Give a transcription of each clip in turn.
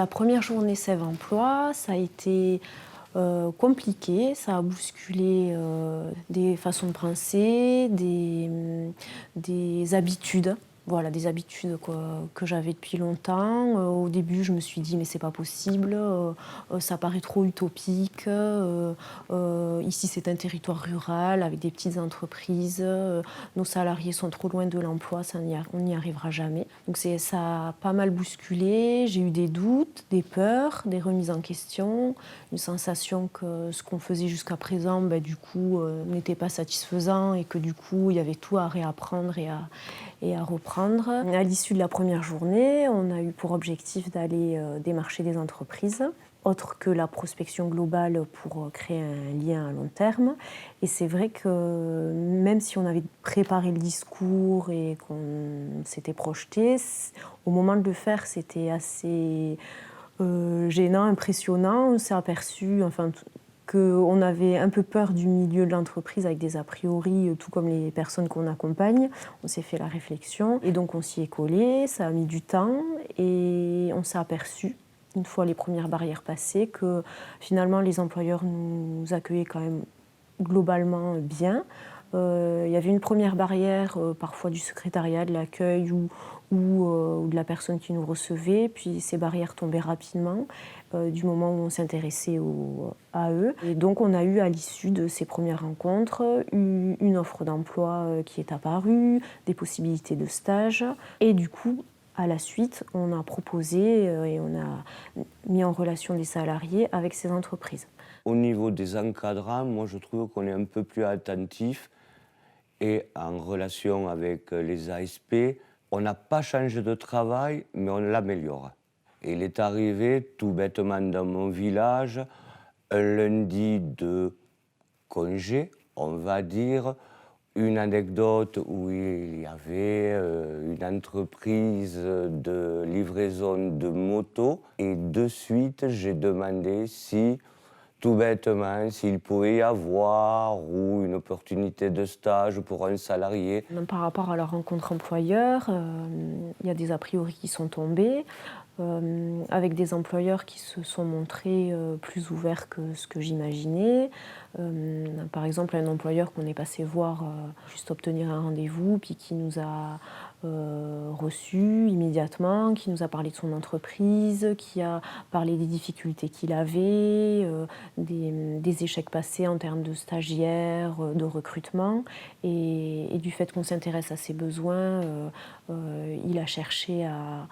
la première journée Sève Emploi, ça a été compliqué, ça a bousculé des façons de penser, des habitudes. Voilà, des habitudes que j'avais depuis longtemps. Au début, je me suis dit, mais c'est pas possible, ça paraît trop utopique. Ici, c'est un territoire rural avec des petites entreprises. Nos salariés sont trop loin de l'emploi, on n'y arrivera jamais. Donc ça a pas mal bousculé. J'ai eu des doutes, des peurs, des remises en question, une sensation que ce qu'on faisait jusqu'à présent, du coup, n'était pas satisfaisant et que du coup, il y avait tout à réapprendre et à reprendre. À l'issue de la première journée, on a eu pour objectif d'aller démarcher des entreprises, autre que la prospection globale pour créer un lien à long terme. Et c'est vrai que même si on avait préparé le discours et qu'on s'était projeté, au moment de le faire, c'était assez gênant, impressionnant. On s'est aperçu, qu'on avait un peu peur du milieu de l'entreprise avec des a priori, tout comme les personnes qu'on accompagne. On s'est fait la réflexion et donc on s'y est collé, ça a mis du temps et on s'est aperçu, une fois les premières barrières passées, que finalement les employeurs nous accueillaient quand même globalement bien. Il y avait une première barrière, parfois du secrétariat, de l'accueil ou de la personne qui nous recevait, puis ces barrières tombaient rapidement du moment où on s'intéressait à eux. Et donc on a eu à l'issue de ces premières rencontres une offre d'emploi qui est apparue, des possibilités de stage et du coup à la suite on a proposé et on a mis en relation des salariés avec ces entreprises. Au niveau des encadrants, moi je trouve qu'on est un peu plus attentif et en relation avec les ASP, on n'a pas changé de travail, mais on l'améliore. Et il est arrivé tout bêtement dans mon village, un lundi de congé, on va dire, une anecdote où il y avait une entreprise de livraison de motos et de suite j'ai demandé si, tout bêtement, s'il pouvait y avoir ou une opportunité de stage pour un salarié. Par rapport à la rencontre employeur, il y a des a priori qui sont tombés, avec des employeurs qui se sont montrés plus ouverts que ce que j'imaginais. Par exemple, un employeur qu'on est passé voir, juste obtenir un rendez-vous, puis qui nous a reçus immédiatement, qui nous a parlé de son entreprise, qui a parlé des difficultés qu'il avait, des échecs passés en termes de stagiaires, de recrutement, et du fait qu'on s'intéresse à ses besoins, il a cherché à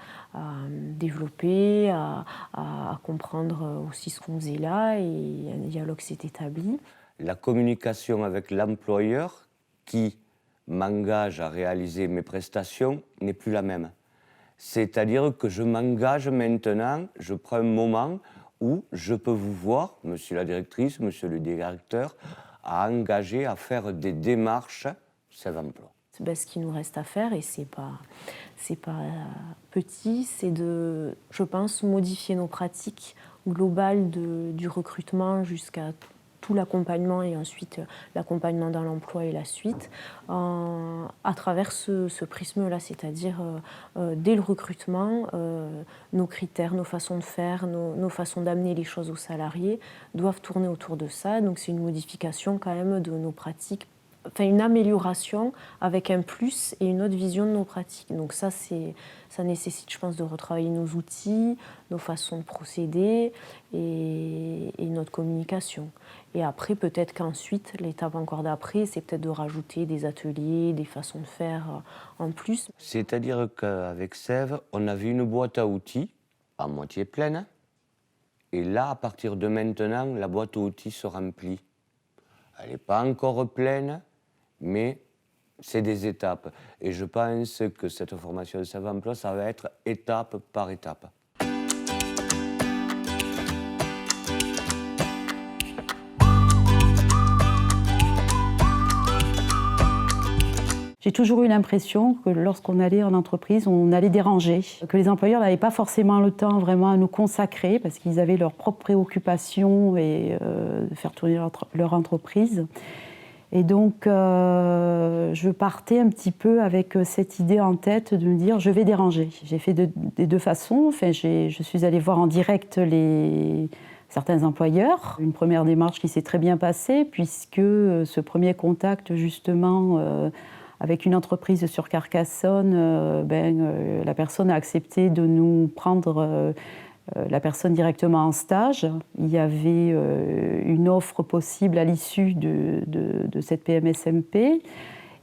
développer, à comprendre aussi ce qu'on faisait là, et un dialogue s'est établi. La communication avec l'employeur qui m'engage à réaliser mes prestations n'est plus la même. C'est-à-dire que je m'engage maintenant, je prends un moment où je peux vous voir, monsieur la directrice, monsieur le directeur, à engager, à faire des démarches Sève Emploi. Ce qu'il nous reste à faire, et c'est pas petit, c'est de, je pense, modifier nos pratiques globales du recrutement jusqu'à tout l'accompagnement et ensuite l'accompagnement dans l'emploi et la suite, à travers ce prisme-là, c'est-à-dire dès le recrutement, nos critères, nos façons de faire, nos façons d'amener les choses aux salariés doivent tourner autour de ça. Donc c'est une modification quand même de nos pratiques, enfin une amélioration avec un plus et une autre vision de nos pratiques. Donc ça nécessite, je pense, de retravailler nos outils, nos façons de procéder et notre communication. Et après, peut-être qu'ensuite, l'étape encore d'après, c'est peut-être de rajouter des ateliers, des façons de faire en plus. C'est-à-dire qu'avec Sève, on avait une boîte à outils à moitié pleine. Et là, à partir de maintenant, la boîte à outils se remplit. Elle n'est pas encore pleine, mais c'est des étapes. Et je pense que cette formation de Sève Emploi, ça va être étape par étape. J'ai toujours eu l'impression que lorsqu'on allait en entreprise, on allait déranger, que les employeurs n'avaient pas forcément le temps vraiment à nous consacrer parce qu'ils avaient leurs propres préoccupations et de faire tourner leur entreprise. Et donc, je partais un petit peu avec cette idée en tête de me dire, je vais déranger. J'ai fait des deux façons. Enfin, je suis allée voir en direct certains employeurs. Une première démarche qui s'est très bien passée, puisque ce premier contact, justement, avec une entreprise sur Carcassonne, la personne a accepté de nous prendre la personne directement en stage. Il y avait une offre possible à l'issue de cette PMSMP.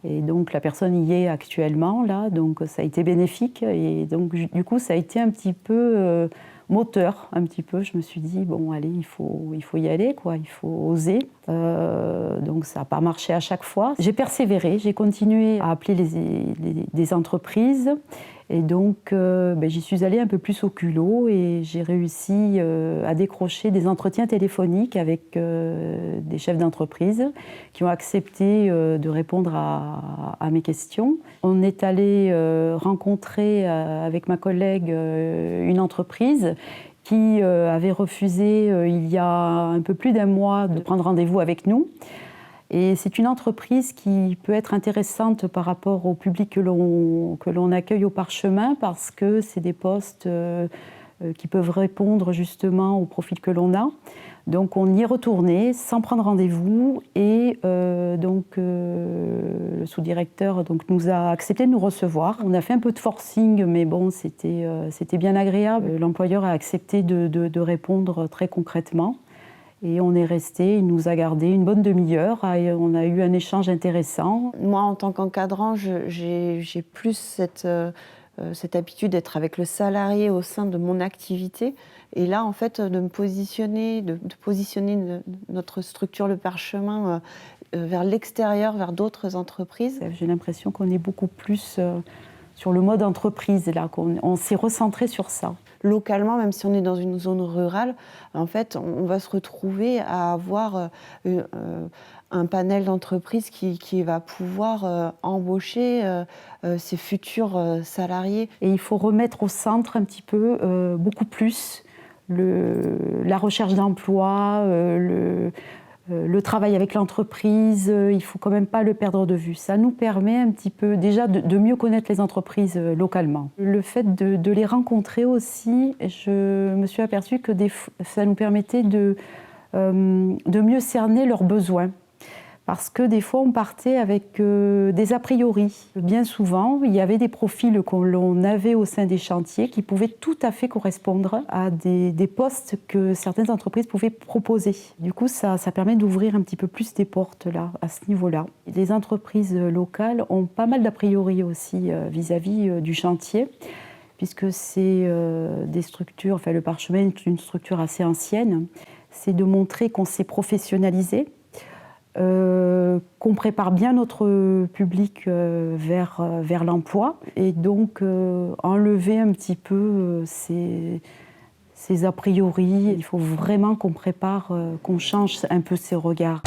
Et donc la personne y est actuellement, là, donc ça a été bénéfique. Et donc du coup, ça a été un petit peu moteur, un petit peu. Je me suis dit, bon, allez, il faut y aller, quoi, il faut oser. Donc ça n'a pas marché à chaque fois. J'ai persévéré, j'ai continué à appeler des entreprises. Et donc, j'y suis allée un peu plus au culot et j'ai réussi à décrocher des entretiens téléphoniques avec des chefs d'entreprise qui ont accepté de répondre à mes questions. On est allé rencontrer avec ma collègue une entreprise qui avait refusé il y a un peu plus d'un mois de prendre rendez-vous avec nous. Et c'est une entreprise qui peut être intéressante par rapport au public que l'on accueille au Parchemin parce que c'est des postes qui peuvent répondre justement au profil que l'on a. Donc on y est retourné sans prendre rendez-vous et le sous-directeur nous a accepté de nous recevoir. On a fait un peu de forcing mais bon c'était bien agréable. L'employeur a accepté de répondre très concrètement. Et on est resté, il nous a gardé une bonne demi-heure et on a eu un échange intéressant. Moi, en tant qu'encadrant, j'ai plus cette habitude d'être avec le salarié au sein de mon activité. Et là, en fait, de me positionner, de positionner notre structure, le Parchemin, vers l'extérieur, vers d'autres entreprises. J'ai l'impression qu'on est beaucoup plus sur le mode entreprise, là, qu'on s'est recentré sur ça. Localement, même si on est dans une zone rurale, en fait, on va se retrouver à avoir un panel d'entreprises qui va pouvoir embaucher ses futurs salariés. Et il faut remettre au centre un petit peu, beaucoup plus, la recherche d'emploi, le travail avec l'entreprise, il ne faut quand même pas le perdre de vue. Ça nous permet un petit peu déjà de mieux connaître les entreprises localement. Le fait de les rencontrer aussi, je me suis aperçue que ça nous permettait de mieux cerner leurs besoins. Parce que des fois, on partait avec des a priori. Bien souvent, il y avait des profils que l'on avait au sein des chantiers qui pouvaient tout à fait correspondre à des postes que certaines entreprises pouvaient proposer. Du coup, ça permet d'ouvrir un petit peu plus des portes là, à ce niveau-là. Les entreprises locales ont pas mal d'a priori aussi vis-à-vis du chantier, puisque c'est des structures, enfin le Parchemin est une structure assez ancienne. C'est de montrer qu'on s'est professionnalisé, qu'on prépare bien notre public vers l'emploi et donc enlever un petit peu ces a priori. Il faut vraiment qu'on prépare, qu'on change un peu ces regards.